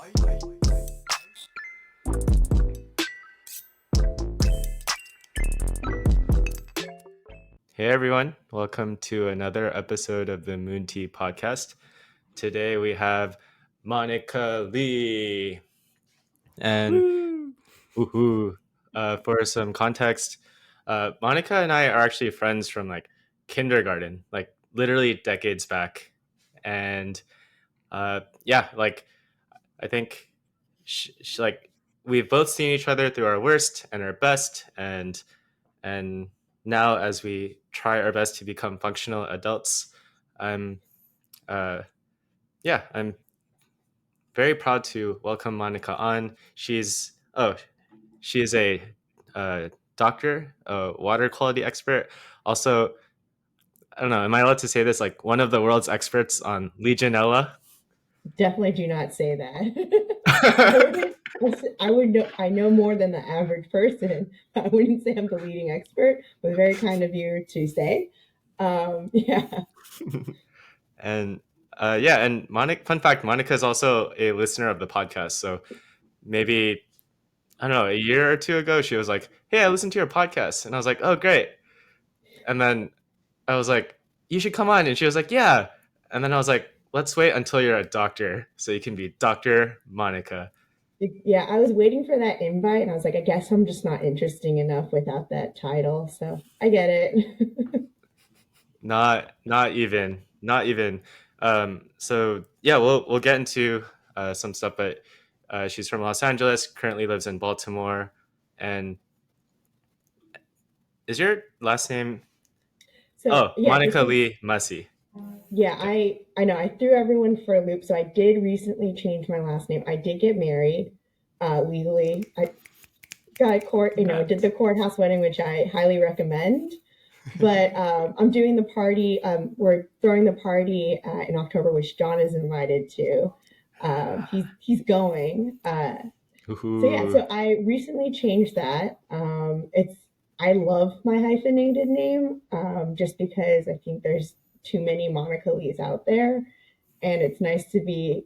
Hey everyone, welcome to another episode of the Moon Tea podcast. Today we have Monica Lee. And woohoo, for some context, Monica and I are actually friends from like kindergarten, like literally decades back. And like I think like we've both seen each other through our worst and our best, and now as we try our best to become functional adults, I'm uh, I'm very proud to welcome Monica on. She is a doctor, a water quality expert. Also, I don't know, am I allowed to say this? Like one of the world's experts on Legionella. Definitely do not say that. I wouldn't. I would know. I know more than the average person. I wouldn't say I'm the leading expert, but very kind of you to say. Yeah. And and Monica. Fun fact: Monica is also a listener of the podcast. So maybe I don't know, a year or two ago, she was like, "Hey, I listened to your podcast," and I was like, "Oh, great!" And then I was like, "You should come on," and she was like, "Yeah." And then I was like, "Let's wait until you're a doctor, so you can be Doctor Monica." Yeah, I was waiting for that invite, and I was like, I guess I'm just not interesting enough without that title. So I get it. Not even, not even. So yeah, we'll get into some stuff, but she's from Los Angeles, currently lives in Baltimore, and is your last name? So Oh, yeah, this Monica is Lee-Masi. yeah. I know I threw everyone for a loop. So I did recently change my last name. I did get married legally. I got a court. Did Congrats. the courthouse wedding, which I highly recommend. But I'm doing the party. We're throwing the party in October, which John is invited to. He's going. So yeah, Woohoo. so I recently changed that. It's I love my hyphenated name just because I think there's too many Monica Lees out there, and it's nice to be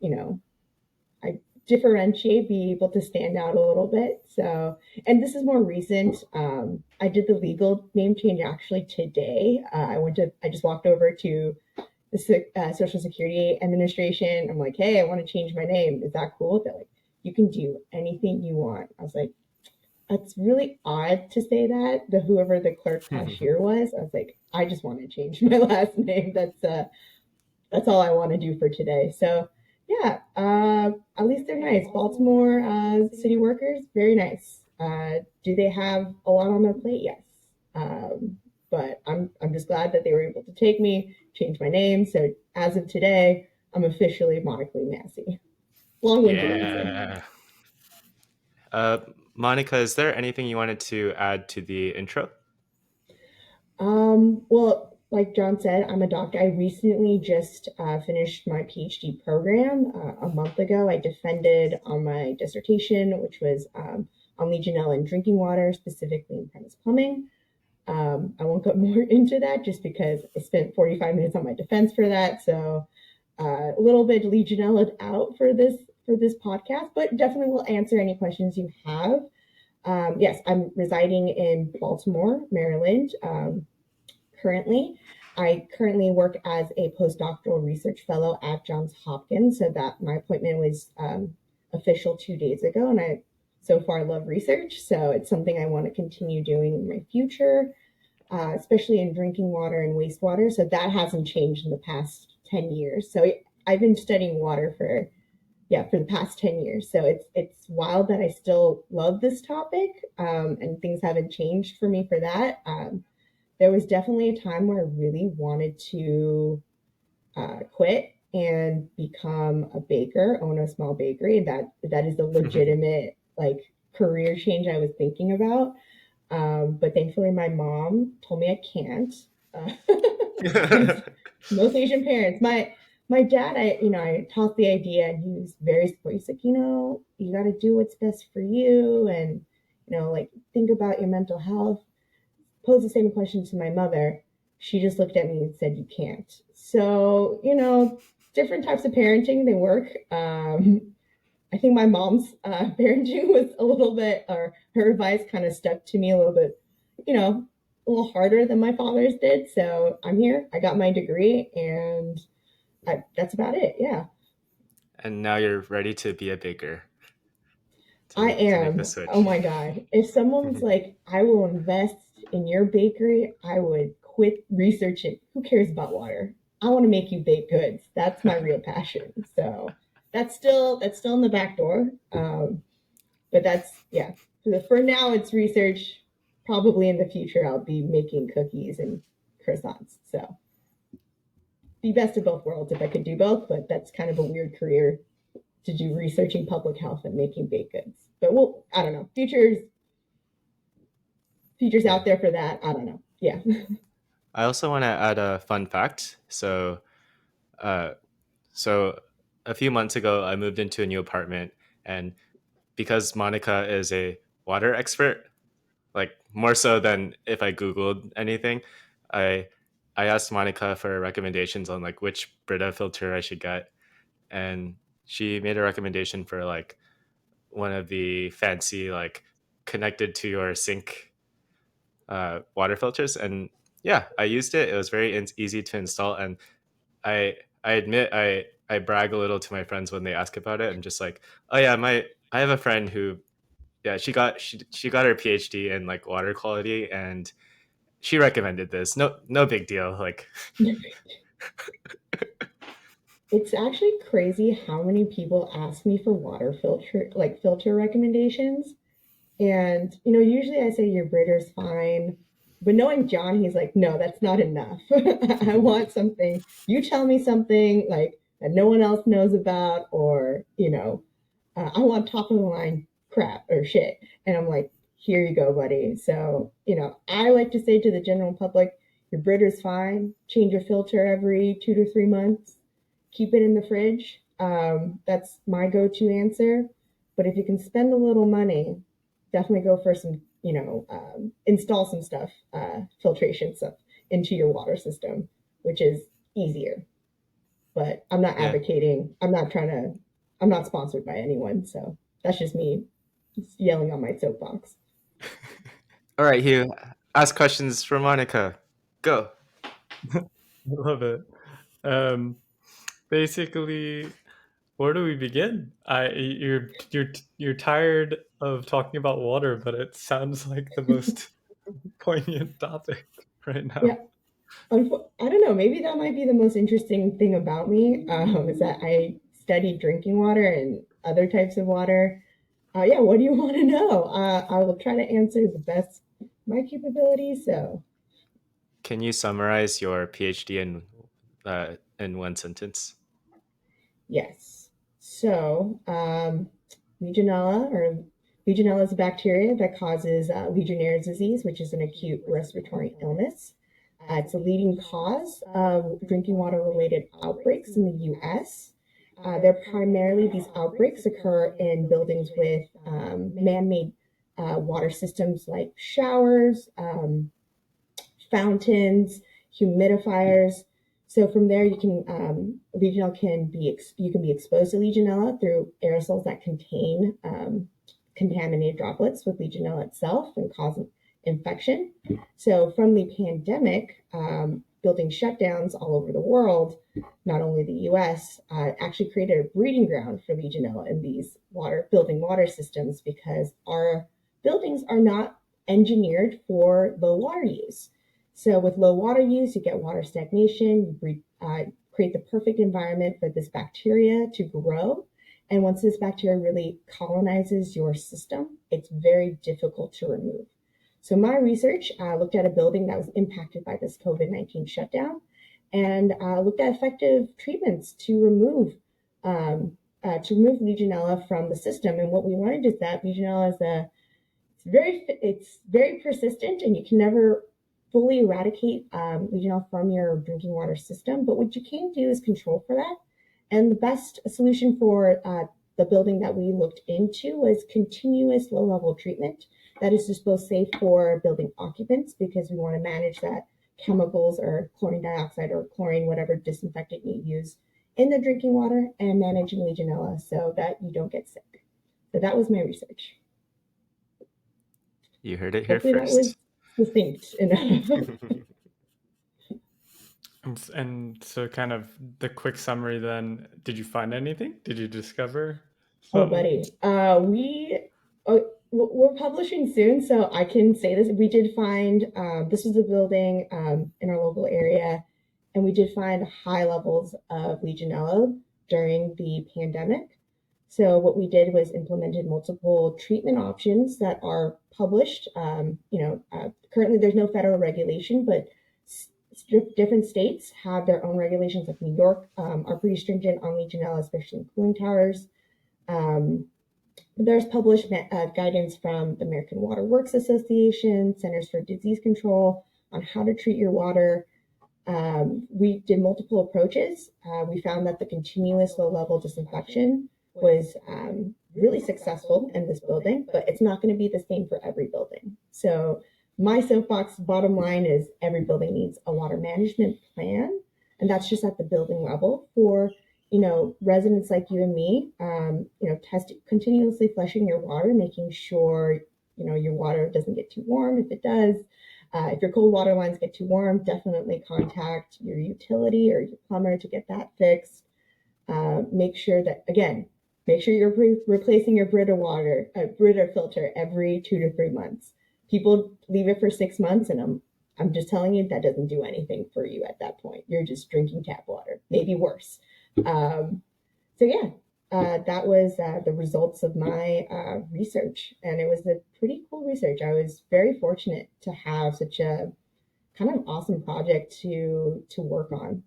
I differentiate, be able to stand out a little bit. So, and this is more recent. I did the legal name change actually today. I just walked over to the Social Security Administration. I'm like, hey, I want to change my name. Is that cool? They're like, you can do anything you want. I was like, it's really odd to say that. Whoever the clerk cashier was, I was like, I just want to change my last name. That's all I want to do for today. So yeah, at least they're nice. Baltimore city workers, very nice. Do they have a lot on their plate? Yes. But I'm just glad that they were able to take me, change my name. So as of today, I'm officially Monica Lee-Masi. Long-winded answer. Yeah. Uh, Monica, is there anything you wanted to add to the intro? Well, like John said, I'm a doctor. I recently just finished my PhD program a month ago. I defended on my dissertation, which was on Legionella in drinking water, specifically in premise plumbing. I won't go more into that just because I spent 45 minutes on my defense for that. So a little bit Legionella out for this podcast, but definitely will answer any questions you have. Yes, I'm residing in Baltimore, Maryland. Currently. I currently work as a postdoctoral research fellow at Johns Hopkins. So that my appointment was official 2 days ago, and I so far love research. So it's something I want to continue doing in my future, especially in drinking water and wastewater. So that hasn't changed in the past 10 years. So I've been studying water for the past 10 years. So it's wild that I still love this topic, and things haven't changed for me for that. There was definitely a time where I really wanted to quit and become a baker, own a small bakery. That is a legitimate like career change I was thinking about. But thankfully, my mom told me I can't. As most Asian parents, my dad, I tossed the idea, and he was very supportive. He's like, you got to do what's best for you, and like think about your mental health. Posed the same question to my mother. She just looked at me and said, you can't. So, different types of parenting, they work. I think my mom's parenting was a little bit, or her advice kind of stuck to me a little bit, a little harder than my father's did. So I'm here. I got my degree, and that's about it. Yeah. And now you're ready to be a baker I to make the am. Oh switch. my God. If someone's like, I will invest in your bakery, I would quit researching. Who cares about water? I want to make you baked goods. That's my real passion. So that's still in the back door. But that's yeah. For now, it's research. Probably in the future, I'll be making cookies and croissants. So the best of both worlds if I could do both. But that's kind of a weird career to do researching public health and making baked goods. But I don't know. Futures Yeah. out there for that. I don't know. Yeah. I also want to add a fun fact. Uh, so a few months ago, I moved into a new apartment, and because Monica is a water expert, like more so than if I Googled anything, I I asked Monica for recommendations on like which Brita filter I should get, and she made a recommendation for like one of the fancy like connected to your sink water filters, and yeah, I used it. It was very easy to install, and I admit I brag a little to my friends when they ask about it. I'm just like, oh yeah, my I have a friend who yeah she got her PhD in like water quality, and she recommended this. No big deal. Like It's actually crazy how many people ask me for filter recommendations. And, usually I say your Brita's fine. But knowing John, he's like, no, that's not enough. I want something. You tell me something like that no one else knows about, or, I want top of the line crap or shit. And I'm like, here you go, buddy. So, I like to say to the general public, your Brita's fine. Change your filter every 2 to 3 months. Keep it in the fridge. That's my go to answer. But if you can spend a little money, definitely go for some, install some stuff, filtration stuff into your water system, which is easier. But I'm not yeah. advocating, I'm not sponsored by anyone. So that's just me yelling on my soapbox. All right, Hugh. Ask questions for Monica. Go. Love it. Um, Basically, where do we begin? You're tired of talking about water, but it sounds like the most poignant topic right Yeah. now. I don't know. Maybe that might be the most interesting thing about me, is that I studied drinking water and other types of water. Yeah, what do you want to know? I will try to answer the best of my capabilities. So, Can you summarize your PhD in one sentence? yes. So, Legionella is a bacteria that causes Legionnaire's disease, which is an acute respiratory illness. It's a leading cause of drinking water related outbreaks in the US. These outbreaks occur in buildings with man made water systems like showers, fountains, humidifiers. So from there, you can be exposed to Legionella through aerosols that contain contaminated droplets with Legionella itself and cause infection. So from the pandemic, building shutdowns all over the world, not only the U.S., actually created a breeding ground for Legionella in these building water systems because our buildings are not engineered for low water use. So with low water use, you get water stagnation. You create the perfect environment for this bacteria to grow. And once this bacteria really colonizes your system, it's very difficult to remove. So my research looked at a building that was impacted by this COVID-19 shutdown and looked at effective treatments to remove Legionella from the system. And what we learned is that Legionella it's very persistent, and you can never fully eradicate Legionella from your drinking water system. But what you can do is control for that. And the best solution for the building that we looked into was continuous low level treatment. That is just both safe for building occupants because we want to manage that chemicals or chlorine dioxide or chlorine, whatever disinfectant you use in the drinking water and managing Legionella so that you don't get sick. So that was my research. You heard it here Hopefully that was first. succinct enough. And so, kind of the quick summary then, did you find anything? Did you discover Oh, something? buddy. We're publishing soon, so I can say this. We did find this was a building in our local area, and we did find high levels of Legionella during the pandemic. So what we did was implemented multiple treatment options that are published. Currently there's no federal regulation, but different states have their own regulations. Like New York are pretty stringent on Legionella, especially in cooling towers. There's published guidance from the American Water Works Association, Centers for Disease Control on how to treat your water. We did multiple approaches. We found that the continuous low-level disinfection was really successful in this building, but it's not going to be the same for every building. So my soapbox bottom line is every building needs a water management plan, and that's just at the building level for residents like you and me, continuously flushing your water, making sure, your water doesn't get too warm. If it does, if your cold water lines get too warm, definitely contact your utility or your plumber to get that fixed. Make sure you're replacing your Brita filter every 2 to 3 months. People leave it for 6 months, and I'm just telling you that doesn't do anything for you at that point. You're just drinking tap water, maybe worse. That was the results of my research, and it was a pretty cool research. I was very fortunate to have such a kind of awesome project to work on.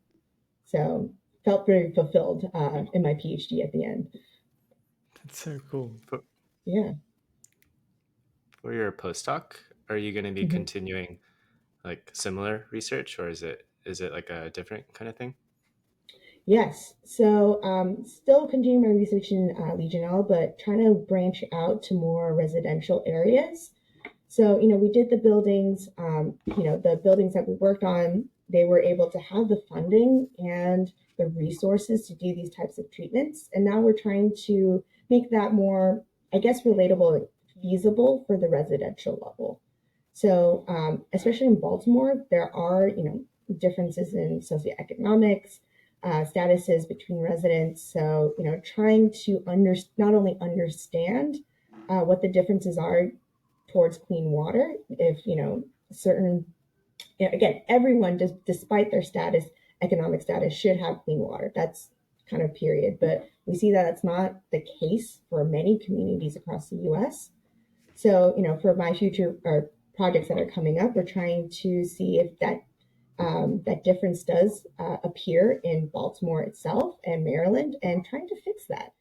So felt very fulfilled in my PhD at the end. That's so cool. Yeah. For your postdoc, are you going to be Mm-hmm. continuing like similar research, or is it like a different kind of thing? Yes. So still continuing my research in Legionella, but trying to branch out to more residential areas. So, we did the buildings, the buildings that we worked on, they were able to have the funding and the resources to do these types of treatments. And now we're trying to make that more, I guess, relatable and feasible for the residential level. So, especially in Baltimore, there are, differences in socioeconomics, statuses between residents. So, trying to not only understand what the differences are towards clean water, if certain, again, everyone does, despite their economic status, should have clean water. That's kind of period. But we see that that's not the case for many communities across the U.S. So for my future or projects that are coming up, we're trying to see if that difference does appear in Baltimore itself and Maryland, and trying to fix that,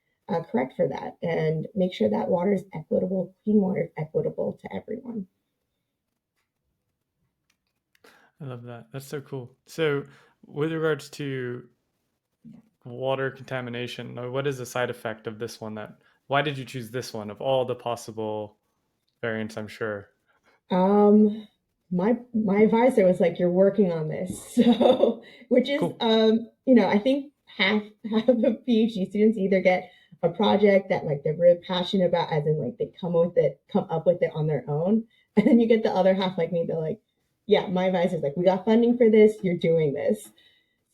correct for that, and make sure that water is equitable, clean water is equitable to everyone. I love that. That's so cool. So, with regards to water contamination, what is the side effect of this one? Why did you choose this one of all the possible variants? I'm sure. My advisor was like, "You're working on this," so which is Cool. I think half of PhD students either get a project that like they're really passionate about, as in like they come up with it on their own, and then you get the other half like me. They're like, "Yeah, my advisor's like, we got funding for this. You're doing this."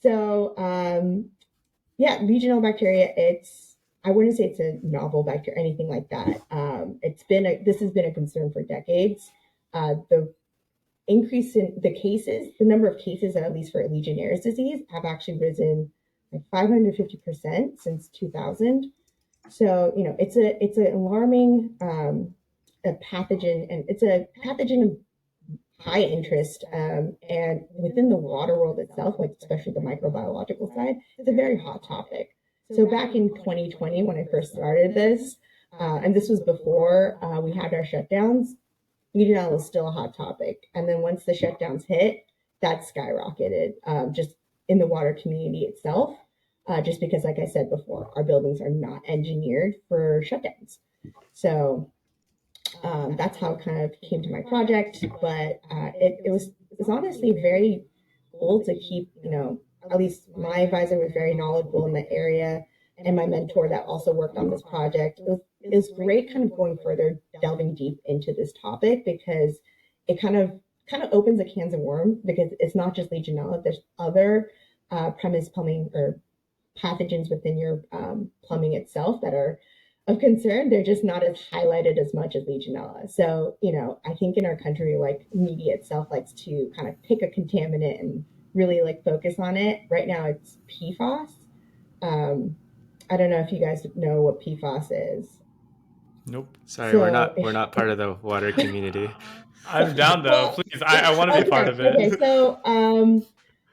So regional bacteria. I wouldn't say it's a novel bacteria, anything like that. This has been a concern for decades. The increase in the number of cases, at least for Legionnaire's disease, have actually risen like 550% since 2000. So it's an alarming a pathogen, and it's a pathogen of high interest, and within the water world itself, like especially the microbiological side, it's a very hot topic. So back in 2020, when I first started this, and this was before we had our shutdowns, Legionella was still a hot topic. And then once the shutdowns hit, that skyrocketed, just in the water community itself, just because, like I said before, our buildings are not engineered for shutdowns. So that's how it kind of came to my project. But it was honestly very cool to keep, at least my advisor was very knowledgeable in the area, and my mentor that also worked on this project. It was great kind of going further, delving deep into this topic, because it kind of opens a can of worms, because it's not just Legionella. There's other premise plumbing or pathogens within your plumbing itself that are of concern. They're just not as highlighted as much as Legionella. So, I think in our country, like, media itself likes to kind of pick a contaminant and really like focus on it. Right now it's PFOS. Um, I don't know if you guys know what PFOS is. Nope. Sorry, we're So, not we're not part of the water community. I'm down though. well, Please, I want to be part okay, of it. okay. So,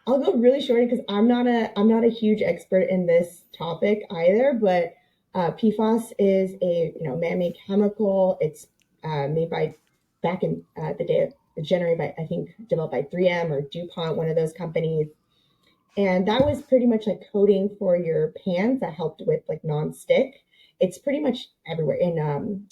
I'll go really short because I'm not a huge expert in this topic either. But PFAS is a man-made chemical. It's made by back in the day, generated by, I think, developed by 3M or DuPont, one of those companies. And that was pretty much like coating for your pans that helped with like non-stick. It's pretty much everywhere in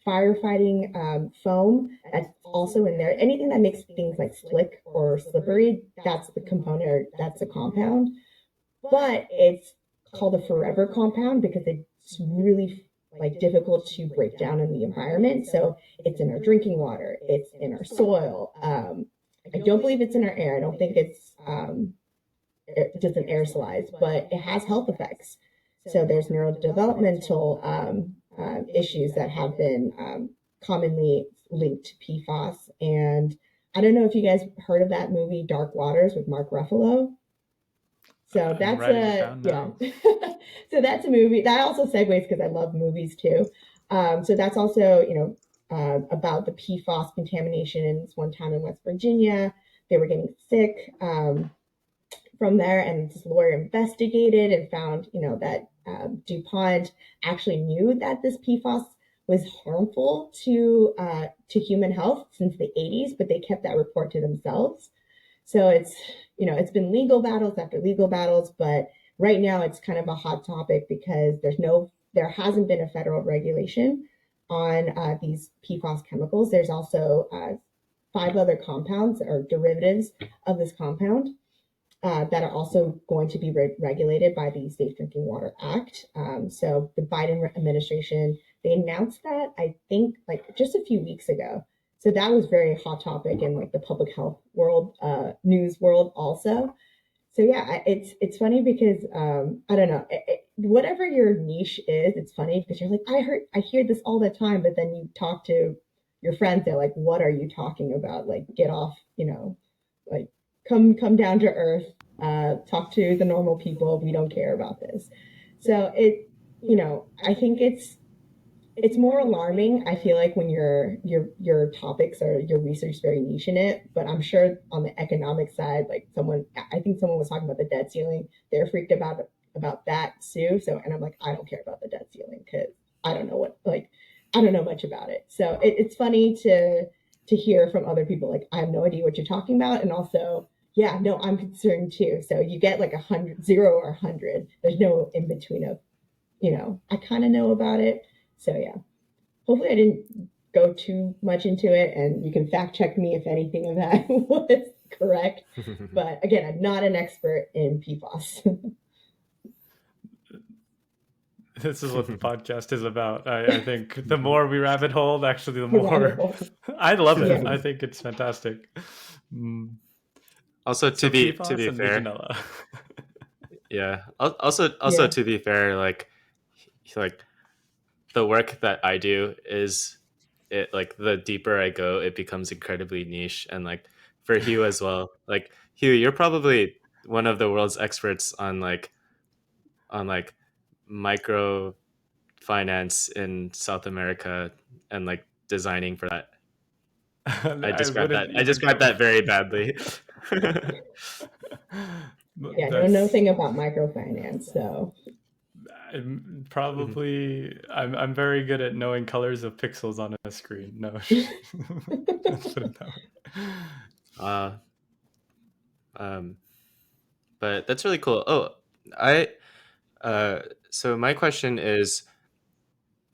firefighting foam. That's also in there. Anything that makes things like slick or slippery, that's the component, or that's the compound. But it's called a forever compound because it's really like difficult to break down in the environment. So it's in our drinking water, it's in our soil. I don't believe it's in our air. I don't think it doesn't aerosolize, but it has health effects. So there's neurodevelopmental issues that have been commonly linked to PFAS. And I don't know if you guys heard of that movie Dark Waters with Mark Ruffalo. So I'm that's writing it a down yeah. now. So that's a movie that also segues because I love movies too. So that's also about the PFOS contamination in this one town in West Virginia. They were getting sick from there, and this lawyer investigated and found that DuPont actually knew that this PFOS was harmful to human health since the 80s, but they kept that report to themselves. So it's been legal battles after legal battles, but right now it's kind of a hot topic because there hasn't been a federal regulation on these PFOS chemicals. There's also 5 other compounds or derivatives of this compound that are also going to be regulated by the Safe Drinking Water Act. So the Biden administration, they announced that, I think, like just a few weeks ago. So that was very hot topic in like the public health world, news world also. So yeah, it's funny because I don't know, whatever your niche is, it's funny because you're like, I hear this all the time, but then you talk to your friends, they're like, what are you talking about? Like, get off, like come down to earth, talk to the normal people. We don't care about this. So I think it's more alarming. I feel like when your topics or your research is very niche in it, but I'm sure on the economic side, like I think someone was talking about the debt ceiling. They're freaked about that too. So, and I'm like, I don't care about the debt ceiling because I don't know I don't know much about it. So it's funny to hear from other people like, I have no idea what you're talking about, and also, yeah, no, I'm concerned too. So you get like 100, 0 or 100. There's no in between of, I kind of know about it. So yeah, hopefully I didn't go too much into it, and you can fact check me if anything of that was correct. But again, I'm not an expert in PFOS. This is what the podcast is about. I think the more we rabbit hole, actually, the The rabbit more hole. I love it. Yeah. I think it's fantastic. Mm. Also, to So be PFAS and fair, Legionella. yeah. Also Yeah. to be fair, like the work that I do is it like the deeper I go, it becomes incredibly niche. And like for Hugh as well, like Hugh, you're probably one of the world's experts on micro finance in South America and like designing for that. I wouldn't I even described go. that very badly. Yeah, know That's nothing about microfinance. So I'm very good at knowing colors of pixels on a screen. No, let's put it that way. uh, um, but that's really cool. Oh, I uh, so my question is,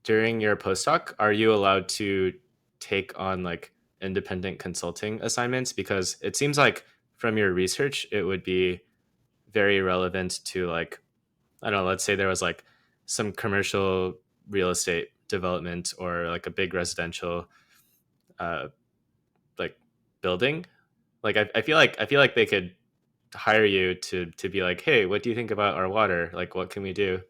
during your postdoc, are you allowed to take on like independent consulting assignments? Because it seems like from your research, it would be very relevant to like, I don't know, let's say there was like some commercial real estate development or like a big residential uh, like building. Like I feel like they could hire you to be like, hey, what do you think about our water? Like, what can we do?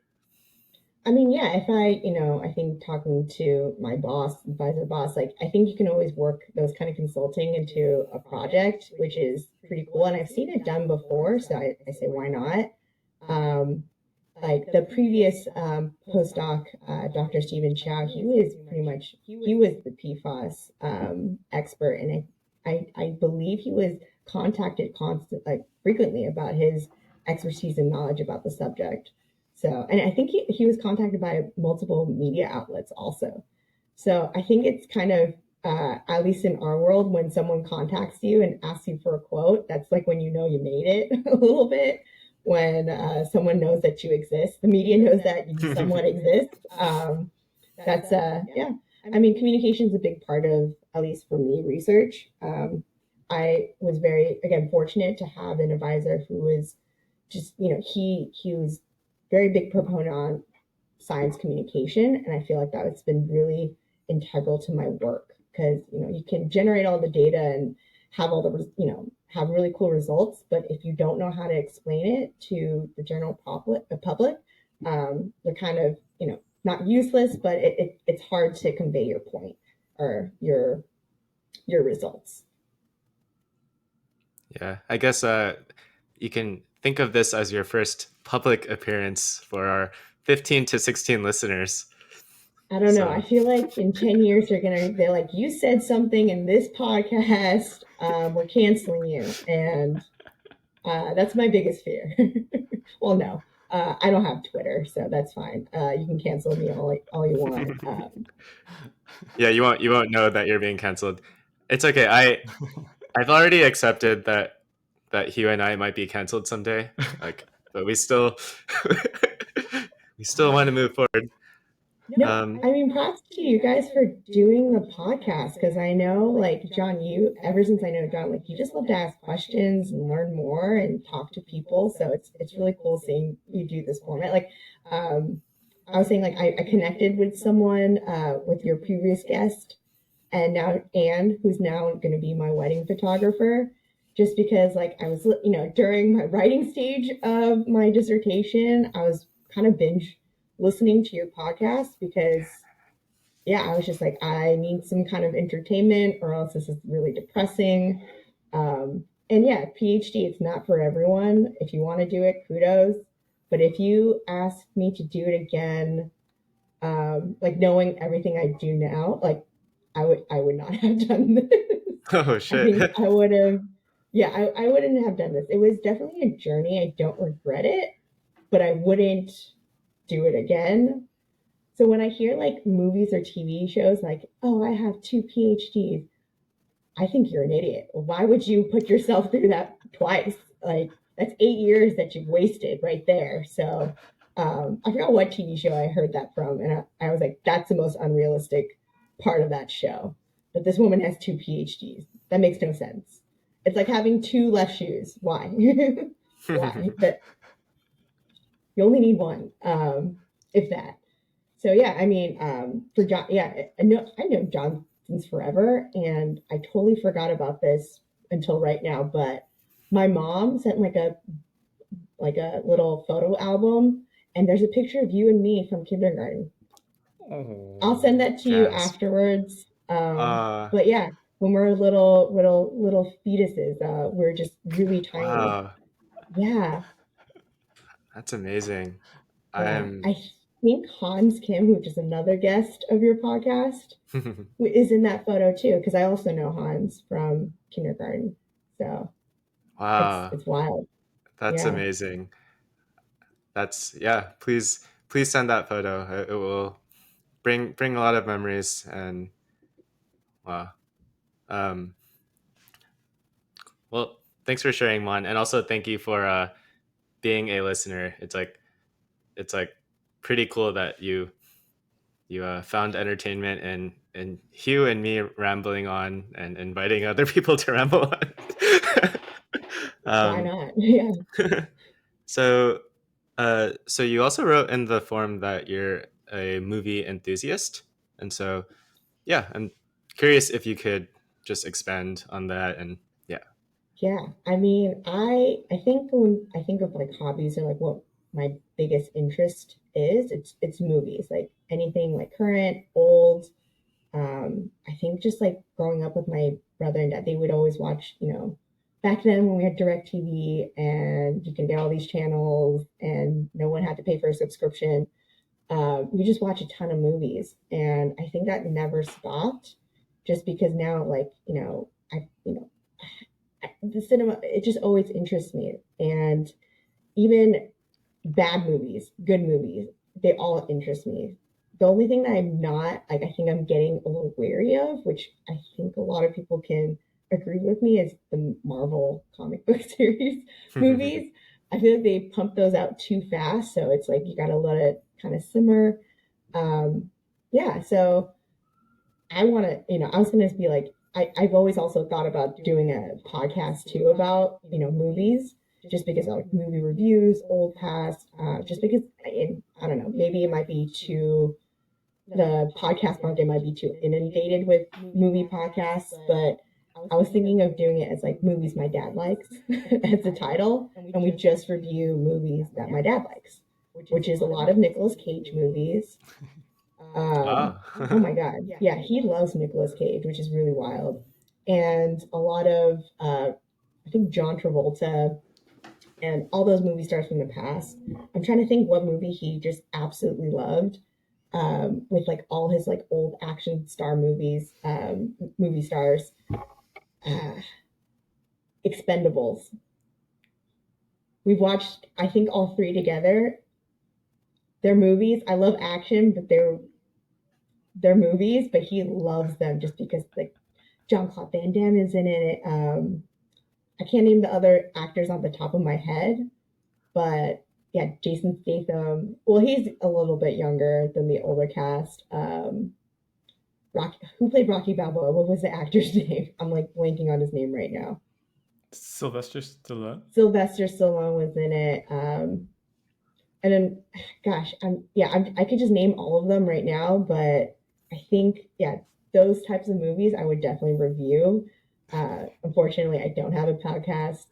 I mean, yeah, if I think talking to my boss, advisor boss, like I think you can always work those kind of consulting into a project, which is pretty cool. And I've seen it done before, so I say, why not? Um, like the previous postdoc, Dr. Stephen Chow, he was the PFOS expert, and I believe he was contacted frequently about his expertise and knowledge about the subject. So, and I think he was contacted by multiple media outlets also. So I think it's kind of, at least in our world, when someone contacts you and asks you for a quote, that's like when you know you made it a little bit. When someone knows that you exist, the media knows that you somewhat exist. Yeah. I mean, communication is a big part of, at least for me, research. I was very, again, fortunate to have an advisor who was just, he was very big proponent on science communication, and I feel like that has been really integral to my work because you can generate all the data and have all the have really cool results, but if you don't know how to explain it to the general public, they're kind of not useless, but it's hard to convey your point or your results. Yeah, I guess you can think of this as your first public appearance for our 15 to 16 listeners. I don't know. I feel like in 10 years they're like, you said something in this podcast, we're canceling you, and that's my biggest fear. Well, no, I don't have Twitter, so that's fine. You can cancel me all you want. Yeah, you won't know that you're being canceled. It's okay. I've already accepted that Hugh and I might be canceled someday. Like, but we still we still want to move forward. No, I mean, props to you guys for doing the podcast because I know, like, John, ever since I know John, like, you just love to ask questions and learn more and talk to people. So it's really cool seeing you do this format. Like, I was saying, like, I connected with someone with your previous guest, and now Anne, who's now going to be my wedding photographer, just because, like, I was, during my writing stage of my dissertation, I was kind of binge listening to your podcast because yeah, I was just like, I need some kind of entertainment or else this is really depressing. And yeah, PhD, it's not for everyone. If you want to do it, kudos. But if you ask me to do it again, like knowing everything I do now, like I would not have done this. Oh I shit. think I would have, yeah, I wouldn't have done this. It was definitely a journey. I don't regret it, but I wouldn't do it again. So when I hear like movies or TV shows like, oh, I have two PhDs, I think you're an idiot. Why would you put yourself through that twice? Like that's 8 years that you've wasted right there. So I forgot what TV show I heard that from, and I was like, that's the most unrealistic part of that show. That this woman has two PhDs. That makes no sense. It's like having two left shoes. Why? Why? But you only need one, if that. So yeah, I mean, for John, yeah, I know John since forever, and I totally forgot about this until right now. But my mom sent like a little photo album, and there's a picture of you and me from kindergarten. I'll send that to you Jazz. afterwards. Uh, But yeah, when we're little fetuses, we're just really tiny. wow, Yeah, that's amazing. yeah. I'm I think Hans Kim, which is another guest of your podcast, is in that photo too, because I also know Hans from kindergarten. So wow, it's wild. that's Yeah. amazing. That's yeah. Please send that photo. It will bring a lot of memories and wow. Um, well, thanks for sharing, Mon, and also thank you for being a listener. It's like pretty cool that you found entertainment in Hugh and me rambling on and inviting other people to ramble on. Why um, not? Yeah. So you also wrote in the form that you're a movie enthusiast, and so yeah, I'm curious if you could just expand on that. And yeah. Yeah, I mean, I think when I think of like hobbies or like what my biggest interest is, it's movies, like anything like current, old. I think just like growing up with my brother and dad, they would always watch, back then when we had DirecTV and you can get all these channels and no one had to pay for a subscription. We just watch a ton of movies, and I think that never stopped, just because now, like, the cinema, it just always interests me, and even bad movies, good movies, they all interest me. The only thing that I'm not, like, I think I'm getting a little wary of, which I think a lot of people can agree with me, is the Marvel comic book series movies. I feel like they pump those out too fast, so it's like you got to let it kind of simmer. Yeah, so I want to, I was going to be like, I've always also thought about doing a podcast too about, movies, just because I like movie reviews, old past, just because, I don't know, maybe it might be too, the podcast market might be too inundated with movie podcasts, but I was thinking of doing it as like movies my dad likes as the title, and we just review movies that my dad likes, which is a lot of Nicolas Cage movies. Ah. Oh my God. Yeah, he loves Nicolas Cage, which is really wild. And a lot of, I think John Travolta and all those movie stars from the past. I'm trying to think what movie he just absolutely loved, with like all his like old action star movies, movie stars. Uh, Expendables. We've watched, I think, all three together. They're movies. I love action, but they're movies, but he loves them just because like John Claude Van Damme is in it. I can't name the other actors on the top of my head, but yeah, Jason Statham. Well, he's a little bit younger than the older cast. Rocky, who played Rocky Balboa? What was the actor's name? I'm like blanking on his name right now. Sylvester Stallone. Sylvester Stallone was in it. And then, gosh, I could just name all of them right now, but I think, yeah, those types of movies I would definitely review. Unfortunately, I don't have a podcast.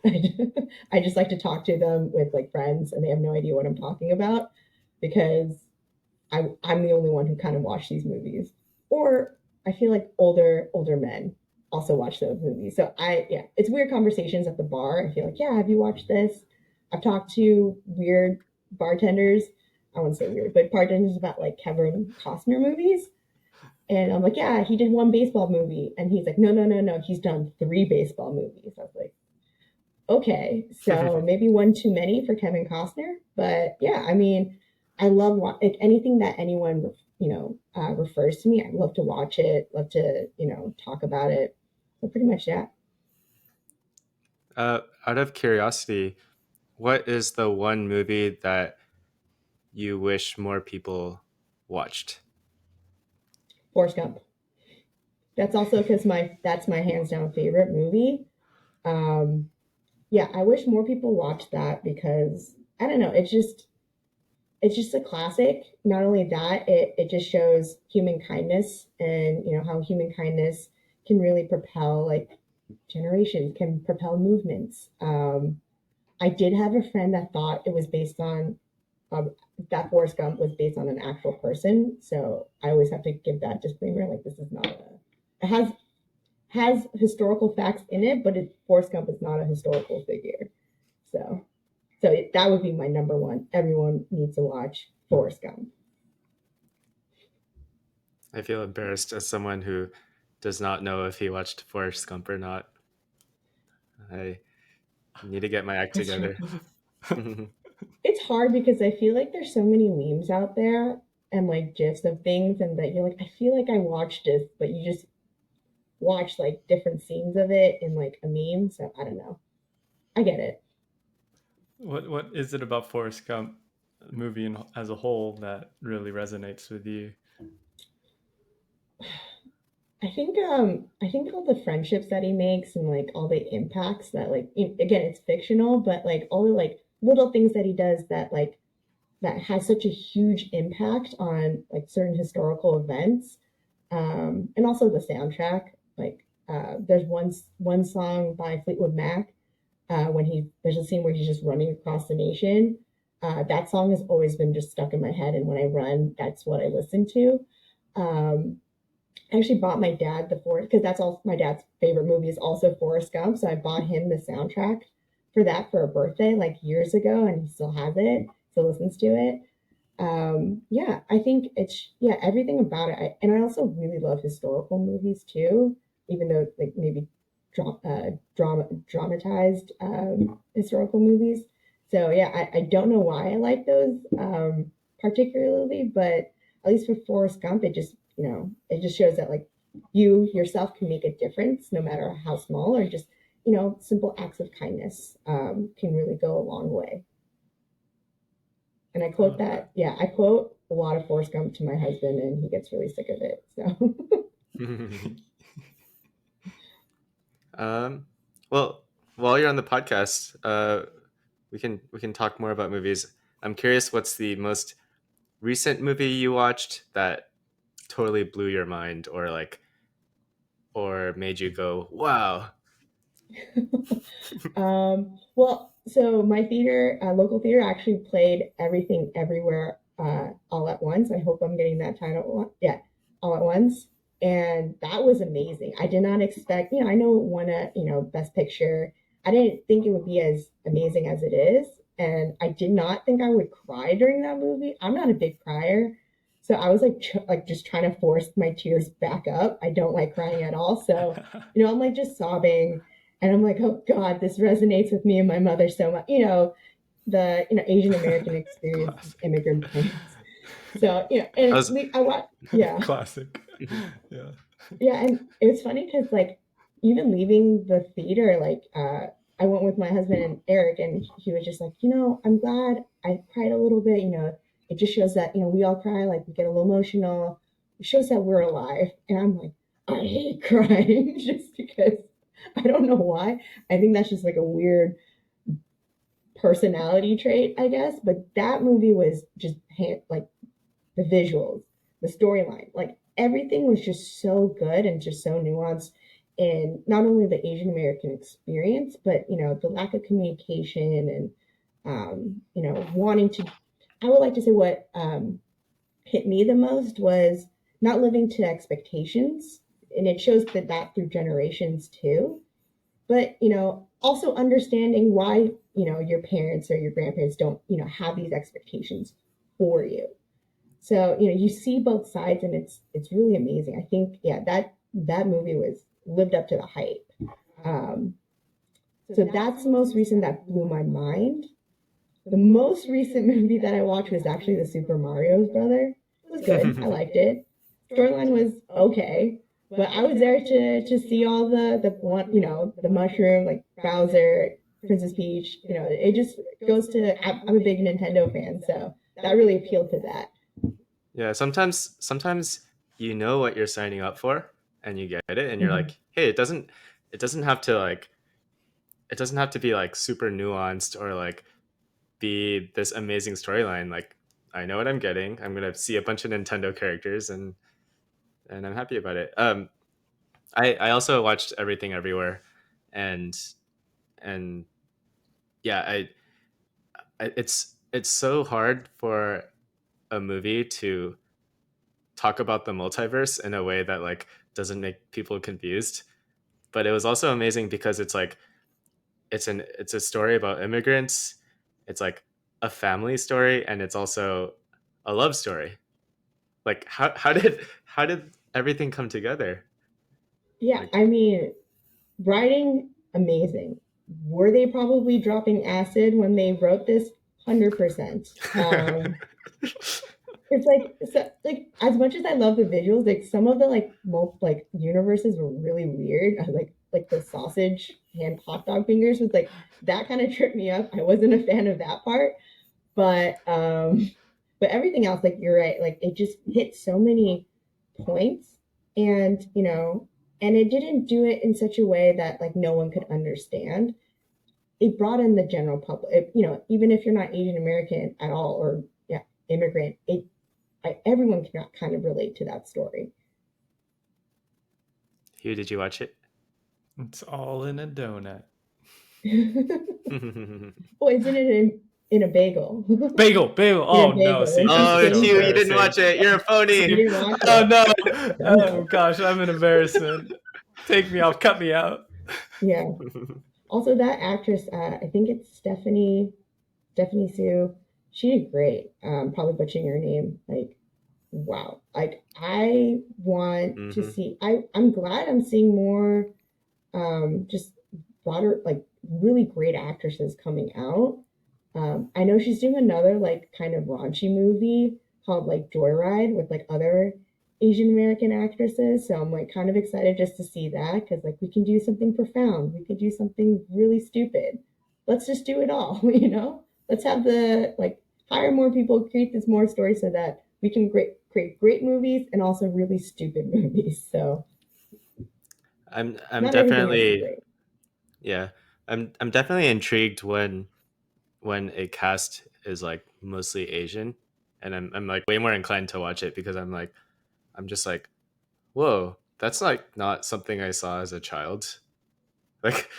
I just like to talk to them with like friends, and they have no idea what I'm talking about, because I'm the only one who kind of watched these movies. Or I feel like older men also watch those movies. So yeah, it's weird conversations at the bar. I feel like, yeah, have you watched this? I've talked to weird bartenders. I wouldn't say weird, but bartenders about like Kevin Costner movies. And I'm like, yeah, he did one baseball movie. And he's like, no, no, no, no. He's done three baseball movies. I was like, okay, so maybe one too many for Kevin Costner. But yeah, I mean, I love like anything that anyone, refers to me. I love to watch it, love to, talk about it. So pretty much, yeah. Out of curiosity, what is the one movie that you wish more people watched? Forrest Gump. That's also because that's my hands down favorite movie. Um, yeah, I wish more people watched that, because I don't know, it's just a classic. Not only that, it just shows human kindness, and how human kindness can really propel like generations, can propel movements. I did have a friend that thought it was based on, um, that Forrest Gump was based on an actual person. So I always have to give that disclaimer, like this is not it has historical facts in it, but Forrest Gump is not a historical figure. So that would be my number one. Everyone needs to watch Forrest Gump. I feel embarrassed as someone who does not know if he watched Forrest Gump or not. I need to get my act It's together. it's hard because I feel like there's so many memes out there and like gifs of things, and that you're like, I feel like I watched this, but you just watch like different scenes of it in like a meme. So I don't know. I get it. What is it about Forrest Gump movie as a whole that really resonates with you? I think all the friendships that he makes, and like all the impacts that, like, again, it's fictional, but like all the like little things that he does that like that has such a huge impact on like certain historical events, and also the soundtrack. Like there's one song by Fleetwood Mac when there's a scene where he's just running across the nation. That song has always been just stuck in my head, and when I run, that's what I listen to. Um, I actually bought my dad the Forest because that's all my dad's favorite movie is also Forrest Gump. So I bought him the soundtrack for that for a birthday like years ago, and he still has it. Still listens to it. Yeah, I think it's yeah everything about it. And I also really love historical movies too, even though like maybe dramatized historical movies. So yeah, I don't know why I like those particularly, but at least for Forrest Gump, it just it just shows that like you yourself can make a difference no matter how small or just simple acts of kindness can really go a long way. And I quote Okay. that, yeah, I quote a lot of Forrest Gump to my husband, and he gets really sick of it. So, um, well, while you're on the podcast, we can talk more about movies. I'm curious, what's the most recent movie you watched that totally blew your mind, or made you go, "Wow"? well, so my theater, local theater, actually played Everything Everywhere All at Once. I hope I'm getting that title. Yeah, All at Once, and that was amazing. I did not expect. I know it won a Best Picture. I didn't think it would be as amazing as it is, and I did not think I would cry during that movie. I'm not a big crier. So I was like, like just trying to force my tears back up. I don't like crying at all. So, I'm like just sobbing, and I'm like, oh God, this resonates with me and my mother so much. The Asian American experience as Classic. immigrant parents. So I and was. I watch, yeah, Classic. Yeah. yeah, and it was funny because like even leaving the theater, like I went with my husband and Eric, and he was just like, I'm glad I cried a little bit. It just shows that we all cry, like we get a little emotional. It shows that we're alive, and I'm like, I hate crying just because I don't know why. I think that's just like a weird personality trait, I guess. But that movie was just like the visuals, the storyline, like everything was just so good and just so nuanced in not only the Asian American experience, but the lack of communication and wanting to. I would like to say what hit me the most was not living to expectations, and it shows that through generations too. But also understanding why your parents or your grandparents don't have these expectations for you. So you see both sides, and it's really amazing. I think yeah that movie was lived up to the hype. Um, so that's the most recent that blew my mind. The most recent movie that I watched was actually the Super Mario's Brother. It was good. I liked it. Storyline was okay, but I was there to see all the one the mushroom like Bowser, Princess Peach. It just goes to. I'm a big Nintendo fan, so that really appealed to that. Yeah, sometimes you know what you're signing up for, and you get it, and you're Mhm. like, "Hey, it doesn't have to it doesn't have to be like super nuanced or like be this amazing storyline. Like, I know what I'm getting. I'm gonna see a bunch of Nintendo characters, and I'm happy about it." I also watched Everything Everywhere, and and yeah, it's so hard for a movie to talk about the multiverse in a way that like doesn't make people confused. But it was also amazing because it's a story about immigrants. It's like a family story, and it's also a love story. Like how did everything come together? Yeah, Like I mean, writing amazing. Were they probably dropping acid when they wrote this? 100%. It's like so, like as much as I love the visuals, like some of the like universes were really weird. I like the sausage and hot dog fingers was like that kind of tripped me up. I wasn't a fan of that part, but but everything else, like you're right, like it just hit so many points, and and it didn't do it in such a way that like no one could understand. it brought in the general public. Even if you're not Asian American at all, or immigrant, everyone can kind of relate to that story. Hugh, did you watch it? It's all in a donut. Well, isn't it in a bagel? Bagel. Oh no! Bagel, See, when she's this Oh, is so skinny. Hugh, you didn't embarrassing. watch it. You're a phony. You didn't watch Oh it. no! Oh gosh, I'm an embarrassment. Take me off. Cut me out. Yeah. Also, that actress, I think it's Stephanie Sue. She did great. Probably butchering her name. Like, wow. Like, I want to see. I'm glad I'm seeing more, just broader, like really great actresses coming out. I know she's doing another like kind of raunchy movie called like Joyride with like other Asian American actresses. So I'm like kind of excited just to see that, because like we can do something profound. We could do something really stupid. Let's just do it all, Let's have hire more people, create this more story so that we can create great movies and also really stupid movies. So I'm not everything has to be definitely, great. yeah. I'm definitely intrigued when a cast is like mostly Asian, and I'm like way more inclined to watch it because I'm just like, whoa, that's like not something I saw as a child. Like,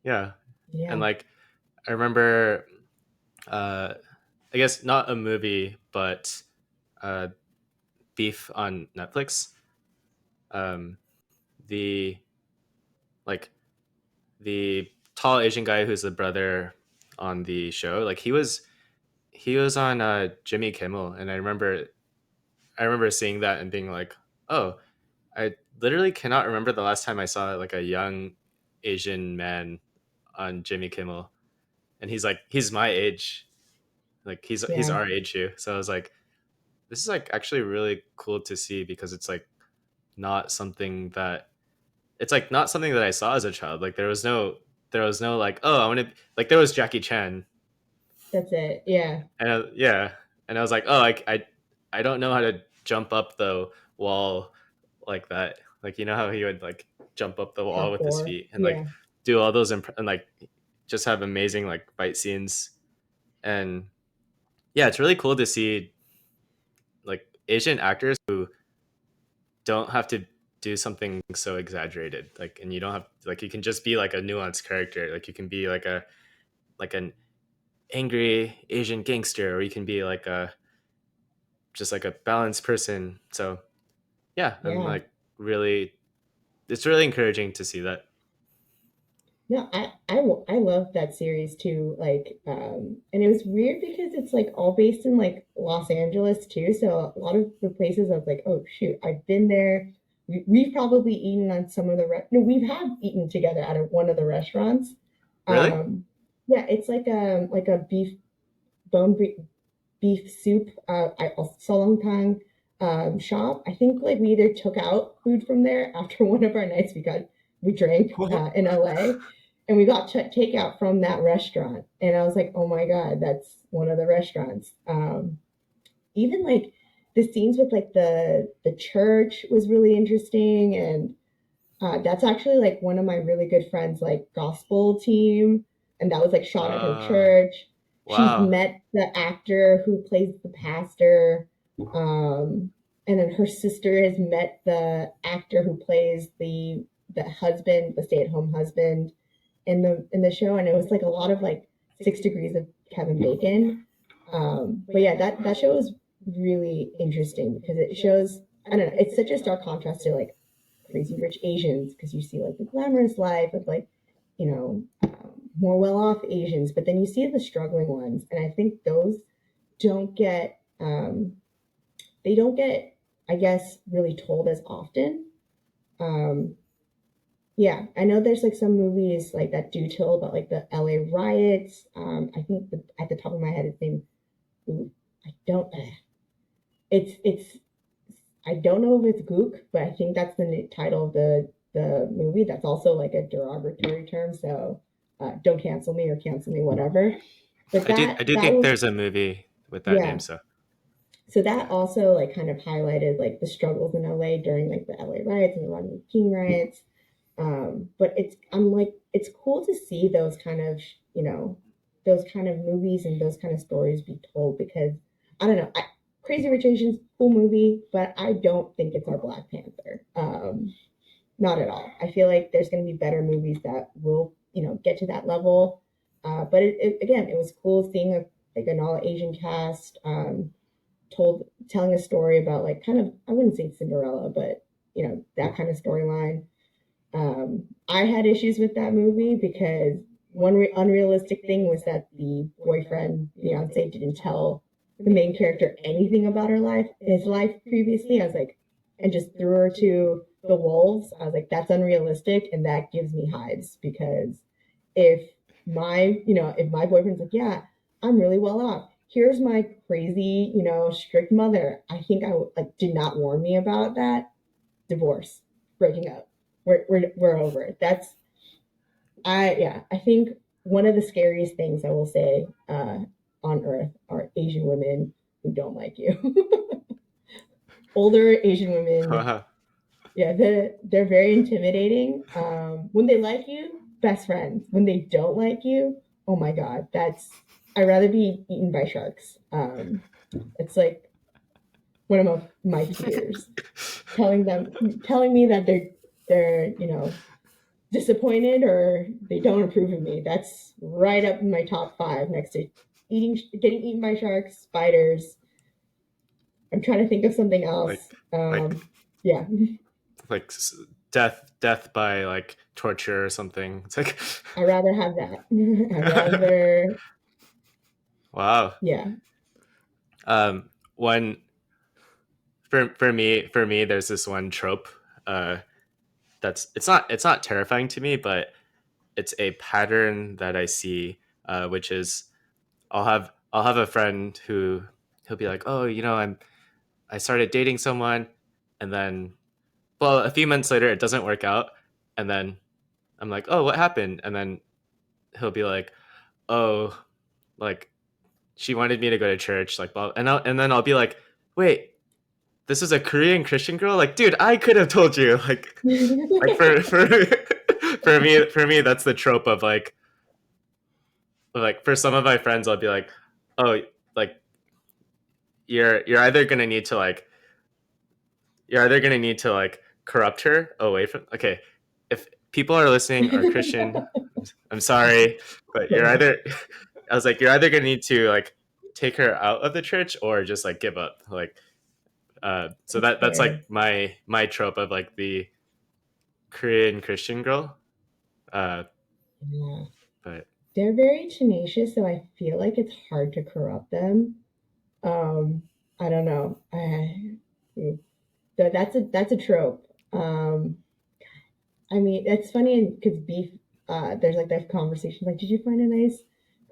yeah. And Yeah. like I remember, I guess not a movie, but uh Beef on Netflix. Um the like the tall Asian guy who's the brother on the show, like he was on Jimmy Kimmel, and I remember seeing that and being like, oh, I literally cannot remember the last time I saw like a young Asian man on Jimmy Kimmel, and he's my age, like he's Yeah. our age too. So I was like, this is like actually really cool to see because not something that not something that I saw as a child. Like there was no like, oh, I want to, like there was Jackie Chan, That's it. Yeah. and yeah, and I was like, oh, I don't know how to jump up the wall like that. Like how he would like jump up the wall with his Parkour. feet and like Yeah. do all those and like just have amazing like fight scenes. And yeah, it's really cool to see like Asian actors who don't have to do something so exaggerated. Like, and you don't have like, you can just be like a nuanced character. Like you can be like an angry Asian gangster, or you can be like a just like a balanced person. So yeah, I'm Yeah. like really, it's really encouraging to see that. No, I love that series too. And it was weird because it's like all based in like Los Angeles too. So a lot of the places I was like, oh shoot, I've been there. We've probably eaten on some of the no, we've had eaten together at one of the restaurants. Really? Yeah, it's like a bone beef soup. I Solongtang shop. I think like we either took out food from there after one of our nights we drank in LA, and we got takeout from that restaurant. And I was like, oh my god, that's one of the restaurants. Even like the scenes with like the church was really interesting, and that's actually like one of my really good friends like gospel team, and that was like shot at her church. She's Wow. met the actor who plays the pastor, um, and then her sister has met the actor who plays the husband, the stay-at-home husband in the show. And it was like a lot of like 6 degrees of Kevin Bacon. But yeah, that show is really interesting because it shows, I don't know, it's such a stark contrast to like Crazy Rich Asians, because you see like the glamorous life of like, more well-off Asians, but then you see the struggling ones, and I think those don't get they don't get, I guess, really told as often. Um, yeah, I know there's like some movies like that do tell about like the LA riots. I think at the top of my head, it's named. Ooh, I don't. It's I don't know if it's Gook, but I think that's the title of the movie. That's also like a derogatory term, so don't cancel me or cancel me, whatever. But I do that think was, there's a movie with that name. yeah. So So that yeah. also like kind of highlighted like the struggles in LA during like the LA riots and the Rodney King riots. But it's cool to see those kind of, those kind of movies and those kind of stories be told, because I don't know, Crazy Rich Asians, cool movie, but I don't think it's our Black Panther. Not at all. I feel like there's going to be better movies that will, get to that level. But again, it was cool seeing an all Asian cast, telling a story about, like, kind of, I wouldn't say Cinderella, but that kind of storyline. I had issues with that movie because one unrealistic thing was that the boyfriend, Beyonce, didn't tell the main character anything about his life previously. I was like, and just threw her to the wolves. I was like, that's unrealistic, and that gives me hives, because if if my boyfriend's like, yeah, I'm really well off. Here's my crazy, strict mother. I think I did not warn me about that. Divorce, breaking up. We're over it. I think one of the scariest things I will say on earth are Asian women who don't like you. Older Asian women, yeah, they're very intimidating. When they like you, best friends. When they don't like you, oh my god, I'd rather be eaten by sharks. It's like one of my peers telling me that they're disappointed or they don't approve of me. That's right up in my top 5, next to getting eaten by sharks, spiders. I'm trying to think of something else. Yeah. Like death by like torture or something. It's like I'd rather have that. I'd rather. Wow. Yeah. One for me, there's this one trope. It's not terrifying to me, but it's a pattern that I see, which is I'll have a friend who he'll be like, oh, I started dating someone, and then, well, a few months later it doesn't work out, and then I'm like, oh, what happened? And then he'll be like, oh, like she wanted me to go to church, like, blah, and then I'll be like, wait, this is a Korean Christian girl? Like, dude, I could have told you. Like for for me, that's the trope of like for some of my friends, I'll be like, oh, like you're either gonna need to corrupt her away from. Okay, if people are listening are Christian, I'm sorry, but I was like, you're either gonna need to like take her out of the church or just like give up. So that's like my trope of like the Korean Christian girl. Yeah. But They're very tenacious, so I feel like it's hard to corrupt them. I don't know. That's a trope. I mean, it's funny because beef. There's like that conversation, like, did you find a nice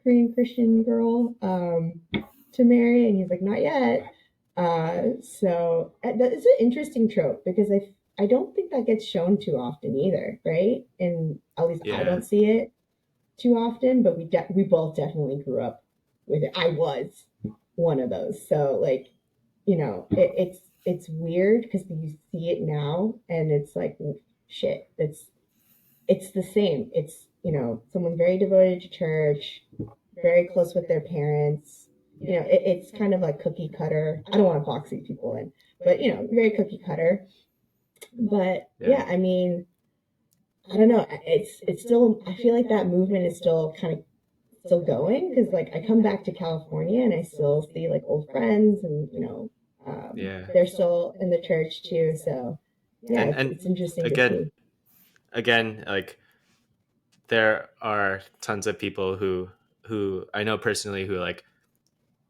Korean Christian girl to marry? And he's like, not yet. So that is an interesting trope, because I don't think that gets shown too often either, right? And at least I yeah, don't see it too often. But we both definitely grew up with it. I was one of those, so like, it's weird because you see it now and it's like, shit, it's the same. It's, someone very devoted to church, very close with their parents. It's kind of like cookie cutter. I don't want to box these people in, but very cookie cutter. But yeah, I mean, I don't know. It's still. I feel like that movement is still kind of still going, because like I come back to California and I still see like old friends, and yeah. they're still in the church too. So yeah, And it's interesting to again, see. like there are tons of people who I know personally who like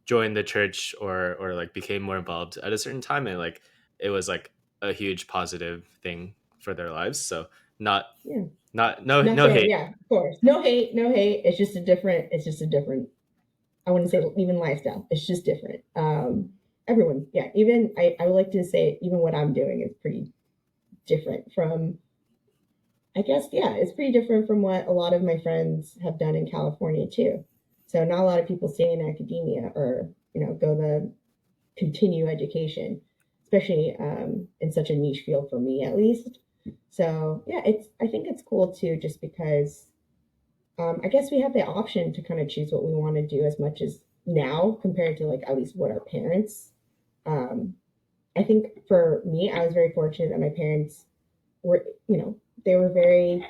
joined the church or like became more involved at a certain time, and like it was like a huge positive thing for their lives. So not Yeah. not no Not no saying, hate. yeah, of course. No hate, no hate. It's just a different, I wouldn't say even lifestyle. It's just different. Everyone, yeah, even I would like to say even what I'm doing is pretty different from, I guess, yeah, it's pretty different from what a lot of my friends have done in California too. So not a lot of people stay in academia or, go the continue education, especially in such a niche field for me at least. So yeah, I think it's cool too, just because I guess we have the option to kind of choose what we want to do as much as now compared to like at least what our parents. Um, I think for me, I was very fortunate that my parents were, they were very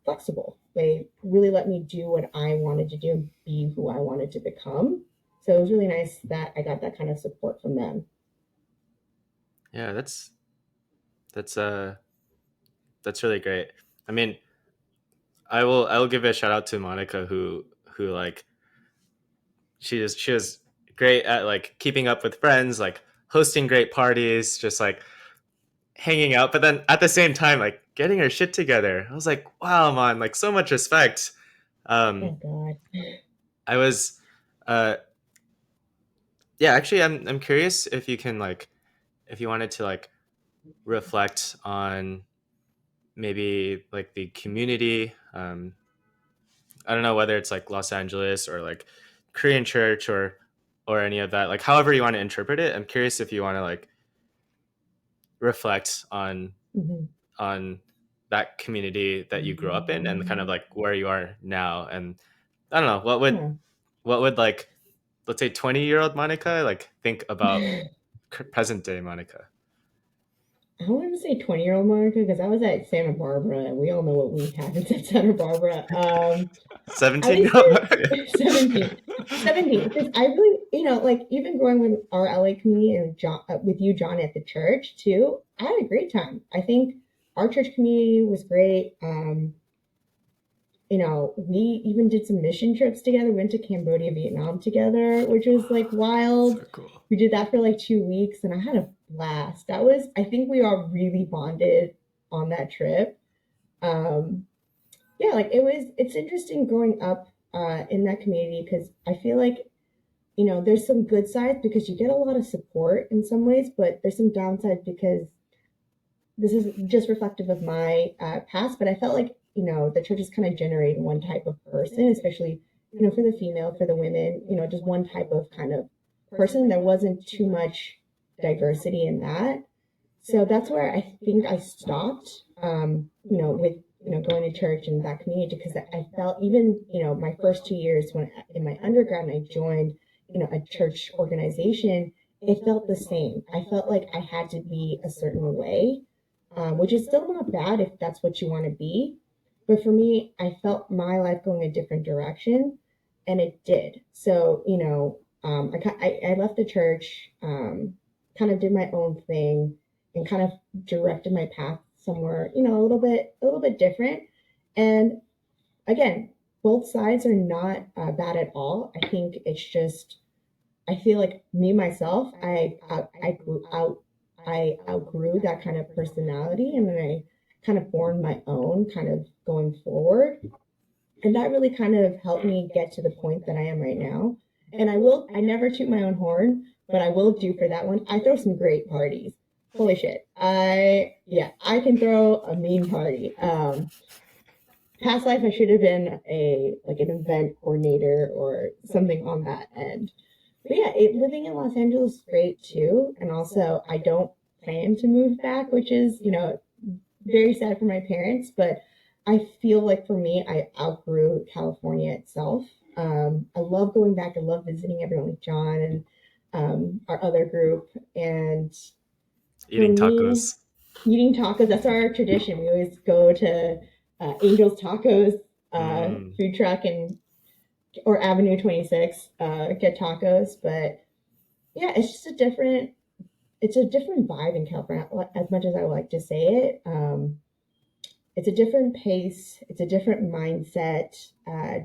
flexible. They really let me do what I wanted to do and be who I wanted to become. So it was really nice that I got that kind of support from them. Yeah, that's that's really great. I mean, I will give a shout out to Monica who like she was great at like keeping up with friends, like hosting great parties, just like hanging out, but then at the same time like getting her shit together. I was like, wow, man, like so much respect. Oh Um God. I was yeah, actually I'm curious if you can like if you wanted to like reflect on maybe like the community. I don't know whether it's like Los Angeles or like Korean church or any of that. Like however you want to interpret it. I'm curious if you want to like reflect Hmm. on that community that you grew up in and kind of like where you are now. And I don't know, Yeah. what would like let's say 20-year-old Monica like think about present day Monica? I wouldn't say 20-year-old Monica because I was at Santa Barbara and we all know what we have in Santa Barbara. At least 17-year-old Monica? for 17. 17. Because I really, like even growing with our LA community and John, with you, John, at the church too, I had a great time. I think our church community was great. We even did some mission trips together. We went to Cambodia, Vietnam together, which was like wild. So cool. We did that for like 2 weeks and I had a blast. I think we all really bonded on that trip. Um, yeah, like it's interesting growing up in that community because I feel like, there's some good sides because you get a lot of support in some ways, but there's some downsides because this is just reflective of my past, but I felt like, the church is kind of generating one type of person, especially, for the female, for the women, just one type of kind of person. There wasn't too much diversity in that. So that's where I think I stopped, with, going to church and that community because I felt even, my first 2 years when in my undergrad and I joined, a church organization, it felt the same. I felt like I had to be a certain way, which is still not bad if that's what you want to be. But for me, I felt my life going a different direction, and it did. So, I left the church, kind of did my own thing, and kind of directed my path somewhere, a little bit different. And again, both sides are not bad at all. I think it's just I feel like me myself, I outgrew that kind of personality, and then I kind of formed my own kind of going forward, and that really kind of helped me get to the point that I am right now. And I never toot my own horn, but I will do for that one. I throw some great parties. Holy shit, I can throw a mean party. Past life, I should have been an event coordinator or something on that end. But yeah, living in Los Angeles is great too. And also, I don't plan to move back, which is, very sad for my parents. But I feel like for me, I outgrew California itself. I love going back. I love visiting everyone like John and our other group. And for Eating me, tacos. eating tacos, that's our tradition. We always go to Angel's Tacos Mm. food truck and or Avenue 26, get tacos. But yeah, it's a different vibe in California. As much as I like to say it, it's a different pace. It's a different mindset, a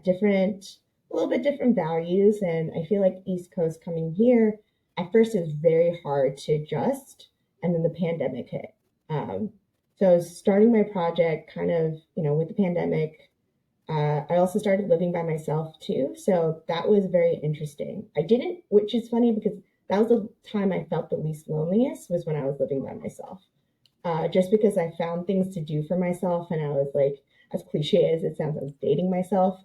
little bit different values. And I feel like East Coast coming here at first it was very hard to adjust, and then the pandemic hit. Um, so I was starting my project kind of, with the pandemic. I also started living by myself too. So that was very interesting. I didn't, which is funny because that was the time I felt the least loneliest was when I was living by myself. Just because I found things to do for myself and I was like, as cliche as it sounds, I was dating myself.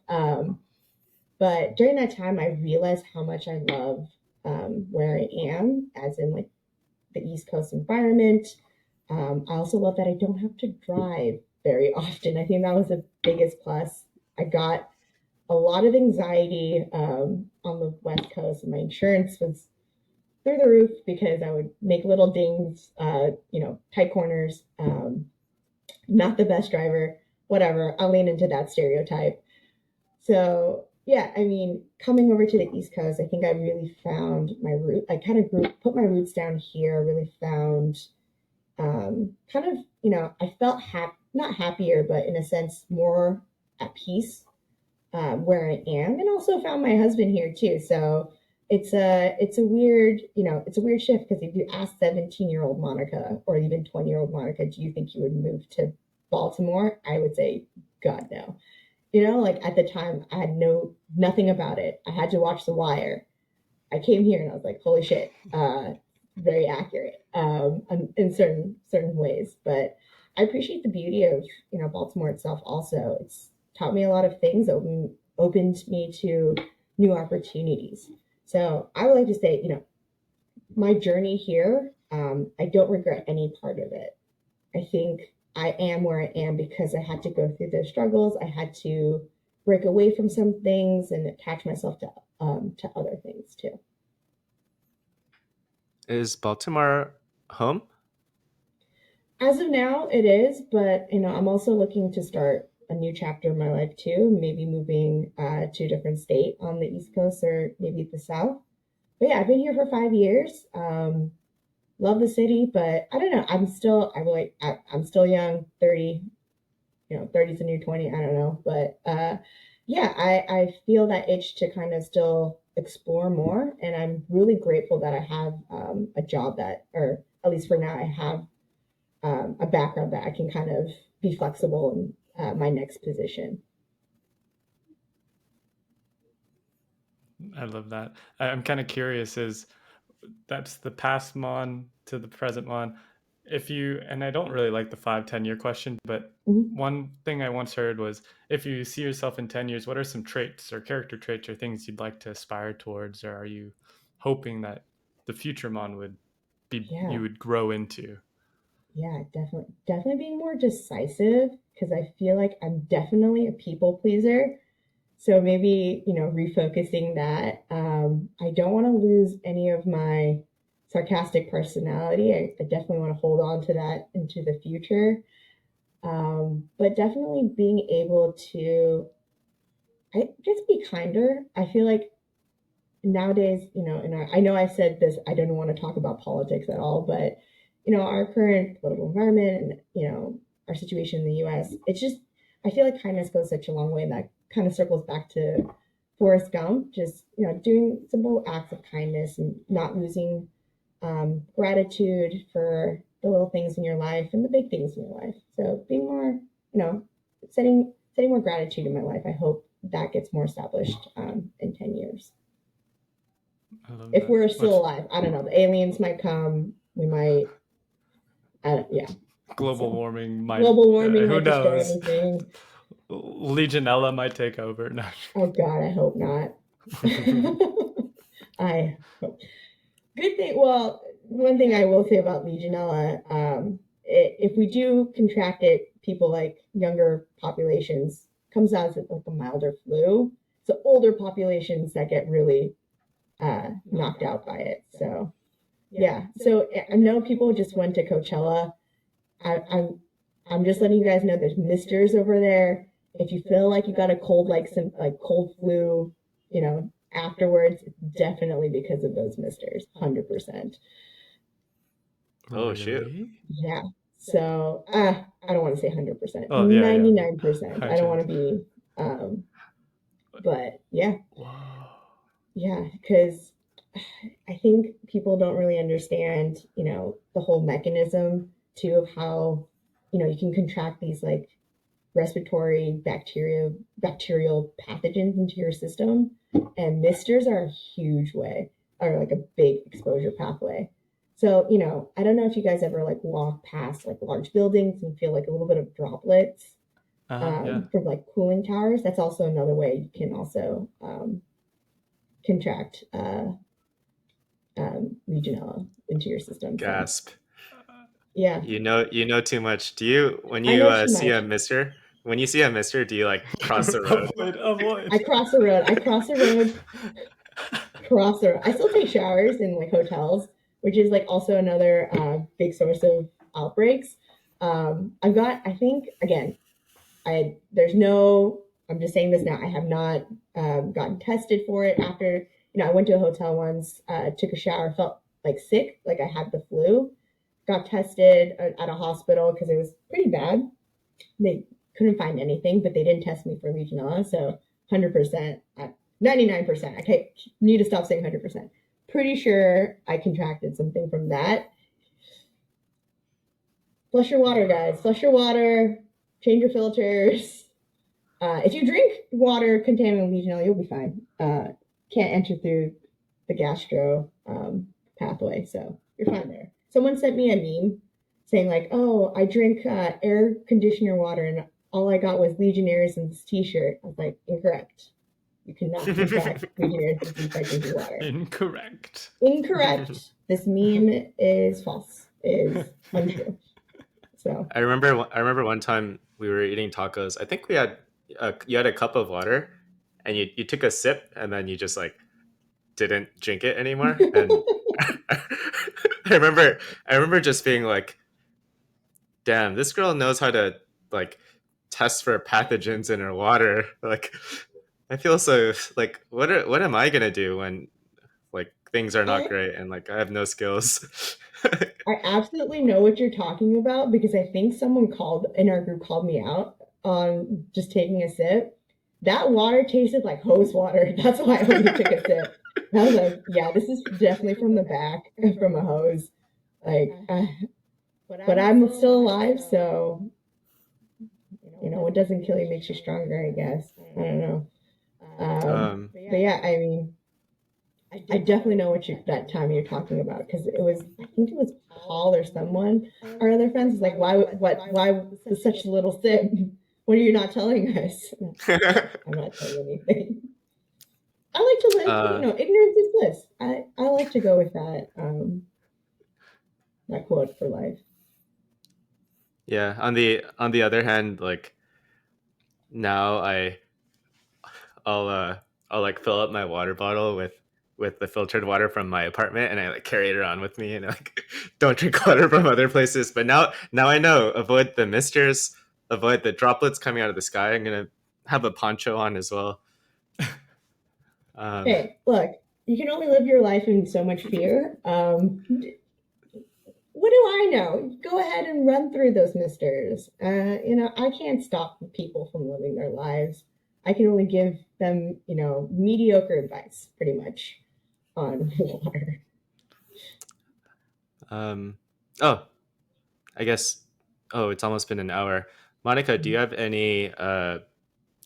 But during that time, I realized how much I love where I am, as in like the East Coast environment. I also love that I don't have to drive very often. I think that was the biggest plus. I got a lot of anxiety on the West Coast, and my insurance was through the roof because I would make little dings, tight corners. Not the best driver, whatever. I'll lean into that stereotype. So yeah, I mean, coming over to the East Coast, I think I really found my root. I kind of put my roots down here. Really found kind of, I felt not happier, but in a sense more at peace where I am, and also found my husband here too. So it's a weird, it's a weird shift because if you ask 17-year-old Monica or even 20-year-old Monica, do you think you would move to Baltimore? I would say, God no. Like at the time, I had nothing about it. I had to watch The Wire. I came here and I was like, holy shit, very accurate in certain ways. But I appreciate the beauty of Baltimore itself. Also, it's taught me a lot of things, opened me to new opportunities. So I would like to say, my journey here, I don't regret any part of it. I think I am where I am because I had to go through those struggles. I had to break away from some things and attach myself to other things too. Is Baltimore home? As of now, it is, but I'm also looking to start a new chapter in my life too. Maybe moving to a different state on the East Coast or maybe the South. But yeah, I've been here for 5 years. Love the city, but I don't know. I'm still young, 30. 30 is a new 20. I don't know, but yeah, I feel that itch to kind of still explore more, and I'm really grateful that I have a job that, or at least for now, I have a background that I can kind of be flexible in my next position. I love that. I'm kind of curious, that's the past Mon to the present Mon. And I don't really like the 5-10 year question, but Mhm. one thing I once heard was, if you see yourself in 10 years, what are some traits or character traits or things you'd like to aspire towards? Or are you hoping that the future Mon Yeah, you would grow into? yeah, definitely being more decisive because I feel like I'm definitely a people pleaser. So maybe, refocusing that. I don't want to lose any of my sarcastic personality. I definitely want to hold on to that into the future. But definitely being able to, just be kinder. I feel like nowadays, and I know I said this, I don't want to talk about politics at all, but, our current political environment and, our situation in the US, it's just, I feel like kindness goes such a long way, and that kind of circles back to Forrest Gump, just, doing simple acts of kindness and not losing gratitude for the little things in your life and the big things in your life. So being more, setting more gratitude in my life. I hope that gets more established in 10 years. I love If that. we're still alive. I don't know. The aliens might come. We might. Yeah. Global So warming might, global warming who might destroy knows? anything. Legionella might take over. No. Oh God, I hope not. I hope. Good thing. Well, one thing I will say about Legionella, if we do contract it, people like younger populations comes out as like a milder flu. So older populations that get really knocked out by it. So yeah. So I know people just went to Coachella. I'm just letting you guys know there's misters over there. If you feel like you got a cold, like some like cold flu, afterwards, it's definitely because of those misters, 100%. Oh, shoot. Really? Yeah. So I don't want to say 100%, Oh, yeah, yeah. 99%. I don't want to be, but yeah, Whoa. yeah, because I think people don't really understand, the whole mechanism too of how, you can contract these like respiratory bacterial pathogens into your system, and misters are a huge way, or like a big exposure pathway. So I don't know if you guys ever like walk past like large buildings and feel like a little bit of droplets Yeah. from like cooling towers. That's also another way you can also contract Legionella into your system. So Gasp. Yeah, You know too much. Do you when I you know too see much. a mister? When you see a mister, do you like cross the road? Avoid. I cross the road. I cross the road. Cross the road. I still take showers in like hotels, which is like also another big source of outbreaks. I've got. I think again. There's no. I'm just saying this now. I have not gotten tested for it after. I went to a hotel once, took a shower, felt like sick, like I had the flu. Got tested at a hospital because it was pretty bad. They couldn't find anything, but they didn't test me for Legionella. So 100%, 99%. I need to stop saying 100%. Pretty sure I contracted something from that. Flush your water, guys. Flush your water. Change your filters. If you drink water contaminated with Legionella, you'll be fine. Can't enter through the gastro pathway, so you're fine there. Someone sent me a meme saying like, "Oh, I drink air conditioner water, and all I got was Legionnaires in this T-shirt." I was like, "Incorrect. You cannot contract Legionnaires disease by drinking water." Incorrect. Incorrect. This meme is false. Is untrue. So I remember one time we were eating tacos. I think you had a cup of water, and you took a sip, and then you just like didn't drink it anymore. And I remember just being like, "Damn, this girl knows how to like test for pathogens in her water." Like, I feel so like what am I gonna do when like things are not I great and like I have no skills? I absolutely know what you're talking about because I think someone called in our group called me out on just taking a sip. That water tasted like hose water. That's why I only took a sip. And I was like, yeah, this is definitely from the back, from a hose. Like, but I'm still alive, so what doesn't kill you makes you stronger, I guess. I don't know. But yeah, I mean, I definitely know that time you're talking about because I think it was Paul or someone. Our other friends was like, why such little sip? What are you not telling us? I'm not telling you anything. I like to live, ignorance is bliss. I like to go with that quote for life. Yeah. On the other hand, like now I'll like fill up my water bottle with the filtered water from my apartment, and I like carry it around with me, and like don't drink water from other places. But now I know, avoid the misters, avoid the droplets coming out of the sky. I'm gonna have a poncho on as well. Hey, look, you can only live your life in so much fear. What do I know? Go ahead and run through those misters. I can't stop people from living their lives. I can only give them, mediocre advice, pretty much, on water. Oh, I guess. Oh, it's almost been an hour. Monica, do you have any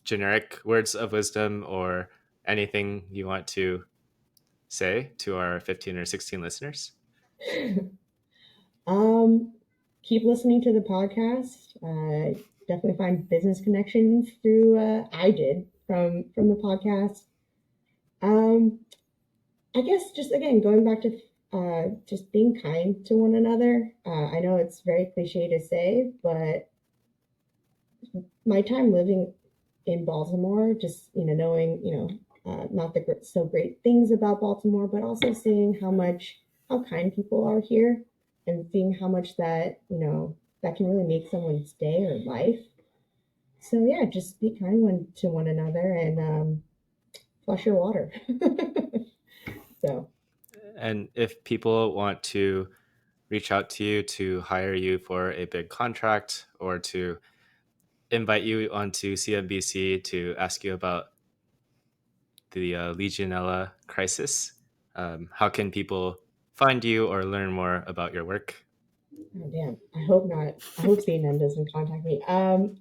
generic words of wisdom or anything you want to say to our 15 or 16 listeners? um, Keep listening to the podcast. Definitely find business connections through. I did from the podcast. Um, I guess just again going back to just being kind to one another. I know it's very cliche to say, but my time living in Baltimore, just knowing not the so great things about Baltimore, but also seeing how kind people are here, and seeing how much that can really make someone's day or life. So yeah, just be kind to one another and flush your water. So And if people want to reach out to you to hire you for a big contract or to invite you onto CNBC to ask you about the Legionella crisis, how can people find you or learn more about your work? oh damn, I hope not. I hope CNN doesn't contact me.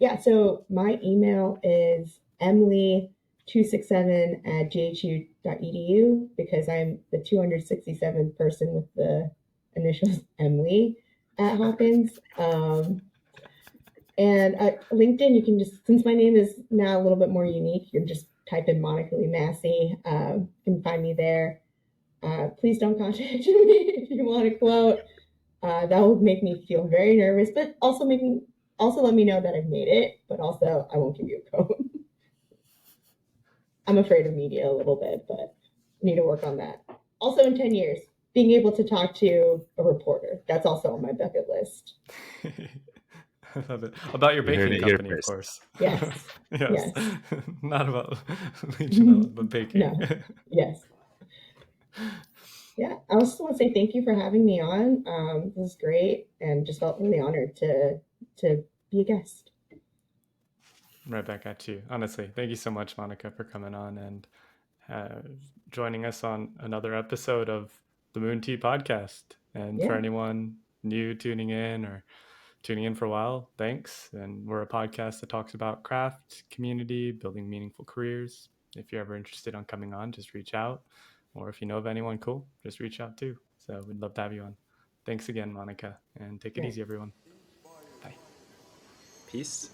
Yeah, so my email is emily267 at ghu.edu because I'm the 267th person with the initials Emily at Hopkins. And LinkedIn, you can just, since my name is now a little bit more unique, you can just type in Monica Lee-Masi. You can find me there. Please don't contact me if you want a quote. That will make me feel very nervous, but also let me know that I've made it. But also, I won't give you a code. I'm afraid of media a little bit, but I need to work on that. Also, in 10 years, being able to talk to a reporter. That's also on my bucket list. I love it. About your You heard baking it here company, of first. course. Yes. Yes. Yes. Not about Legionella, but baking. No. Yes. Yeah. I also want to say thank you for having me on. This is great, and just felt really honored to be a guest. Right back at you. Honestly, thank you so much, Monica, for coming on and joining us on another episode of the Moon Tea Podcast. And for Yeah. anyone new tuning in or tuning in for a while, thanks. And we're a podcast that talks about craft, community, building meaningful careers. If you're ever interested on coming on, just reach out. Or if you know of anyone cool, just reach out too. So we'd love to have you on. Thanks again, Monica, and take it Yeah. easy, everyone. Bye. Peace.